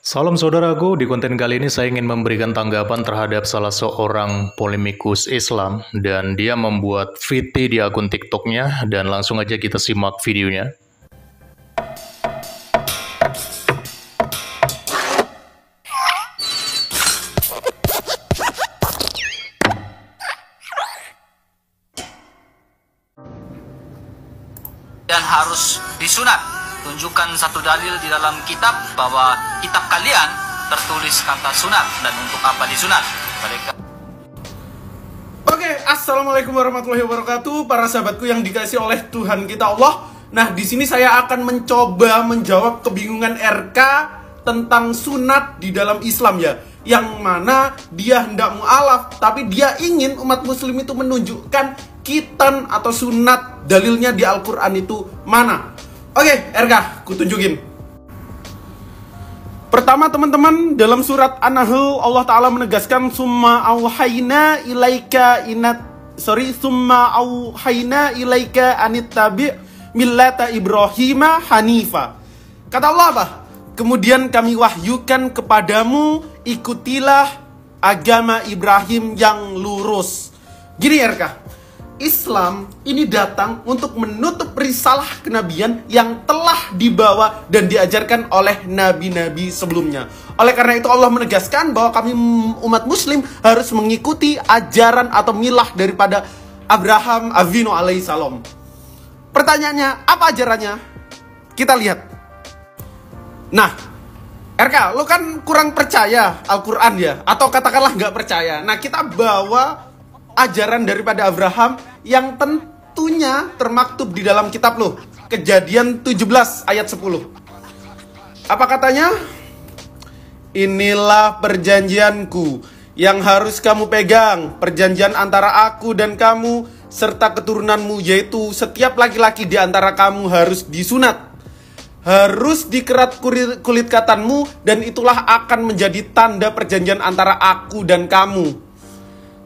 Salam saudaraku, di konten kali ini saya ingin memberikan tanggapan terhadap salah seorang polemikus Islam dan dia membuat VT di akun TikToknya dan langsung aja kita simak videonya. Dan harus disunat. Tunjukkan satu dalil di dalam kitab bahwa kitab kalian tertulis kata sunat, dan untuk apa disunat? Mereka. Oke, assalamualaikum warahmatullahi wabarakatuh, para sahabatku yang dikasihi oleh Tuhan kita Allah. Nah, di sini saya akan mencoba menjawab kebingungan RK tentang sunat di dalam Islam ya, yang mana dia hendak mu'alaf, tapi dia ingin umat muslim itu menunjukkan khitan atau sunat dalilnya di Al-Quran itu mana. Oke, RK, kutunjukin. Pertama teman-teman, dalam surat An-Nahl Allah Ta'ala menegaskan summa auhayna ilaika anittabi' millata Ibrahima hanifa. Kata Allah apa? Kemudian kami wahyukan kepadamu, ikutilah agama Ibrahim yang lurus. Gini RK, Islam ini datang untuk menutup risalah kenabian yang telah dibawa dan diajarkan oleh nabi-nabi sebelumnya. Oleh karena itu Allah menegaskan bahwa kami umat muslim harus mengikuti ajaran atau milah daripada Abraham Avinu alaihissalam. Pertanyaannya, apa ajarannya? Kita lihat. Nah, RK, lo kan kurang percaya Al-Quran ya, atau katakanlah nggak percaya. Nah, kita bawa ajaran daripada Abraham yang tentunya termaktub di dalam kitab lo, Kejadian 17 ayat 10. Apa katanya? Inilah perjanjianku yang harus kamu pegang, perjanjian antara aku dan kamu serta keturunanmu, yaitu setiap laki-laki di antara kamu harus disunat, harus dikerat kulit katanmu, dan itulah akan menjadi tanda perjanjian antara aku dan kamu.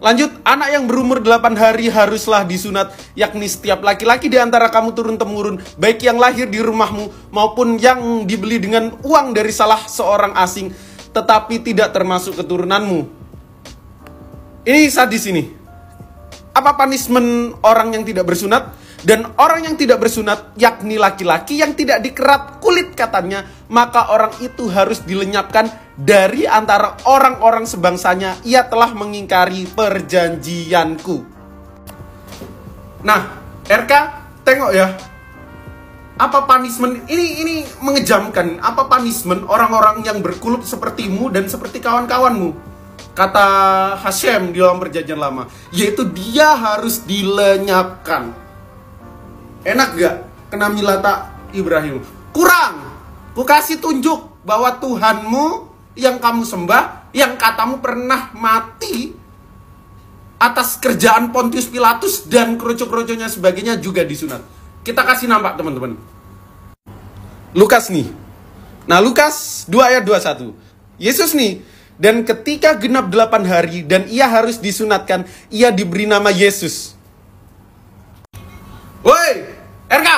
Lanjut, anak yang berumur 8 hari haruslah disunat, yakni setiap laki-laki di antara kamu turun-temurun, baik yang lahir di rumahmu maupun yang dibeli dengan uang dari salah seorang asing, tetapi tidak termasuk keturunanmu. Ini sadis ini. Apa punishment orang yang tidak bersunat? Dan orang yang tidak bersunat, yakni laki-laki yang tidak dikerat kulit katanya, maka orang itu harus dilenyapkan dari antara orang-orang sebangsanya. Ia telah mengingkari perjanjianku. Nah, RK, tengok ya. Apa punishment? Ini mengejamkan. Apa punishment orang-orang yang berkulit sepertimu dan seperti kawan-kawanmu? Kata Hashem di dalam perjanjian lama, yaitu dia harus dilenyapkan. Enak gak kena milata Ibrahim? Kurang. Ku kasih tunjuk bahwa Tuhanmu yang kamu sembah, yang katamu pernah mati atas kerjaan Pontius Pilatus dan kerucuk-kerucuknya sebagainya juga disunat. Kita kasih nampak teman-teman. Lukas nih. Nah, Lukas 2 ayat 21. Yesus nih. Dan ketika genap 8 hari dan ia harus disunatkan, ia diberi nama Yesus. Woi, RK,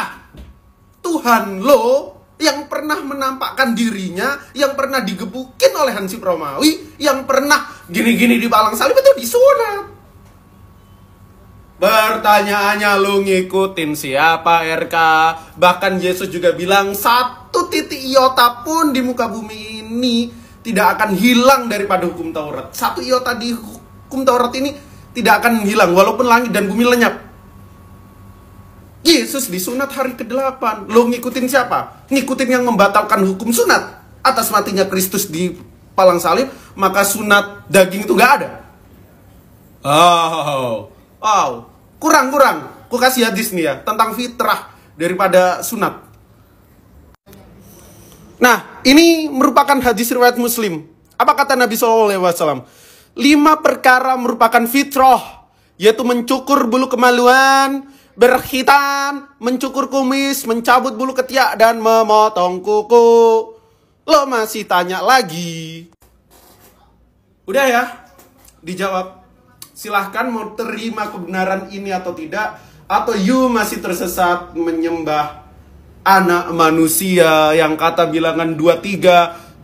Tuhan lo yang pernah menampakkan dirinya, yang pernah digebukin oleh Hansip Romawi, yang pernah gini-gini di palang salib itu disunat. Pertanyaannya, lo ngikutin siapa RK? Bahkan Yesus juga bilang, satu titik iota pun di muka bumi ini tidak akan hilang daripada hukum Taurat. Satu iota di hukum Taurat ini tidak akan hilang walaupun langit dan bumi lenyap. Yesus disunat hari ke-8. Lo ngikutin siapa? Ngikutin yang membatalkan hukum sunat atas matinya Kristus di palang salib, maka sunat daging itu gak ada. Kurang. Ku kasih hadis nih ya tentang fitrah daripada sunat. Nah, ini merupakan hadis riwayat Muslim. Apa kata Nabi SAW? 5 perkara merupakan fitrah, yaitu mencukur bulu kemaluan, berkhitan, mencukur kumis, mencabut bulu ketiak, dan memotong kuku. Lo masih tanya lagi? Udah ya, dijawab. Silahkan mau terima kebenaran ini atau tidak, atau you masih tersesat menyembah anak manusia yang kata bilangan 23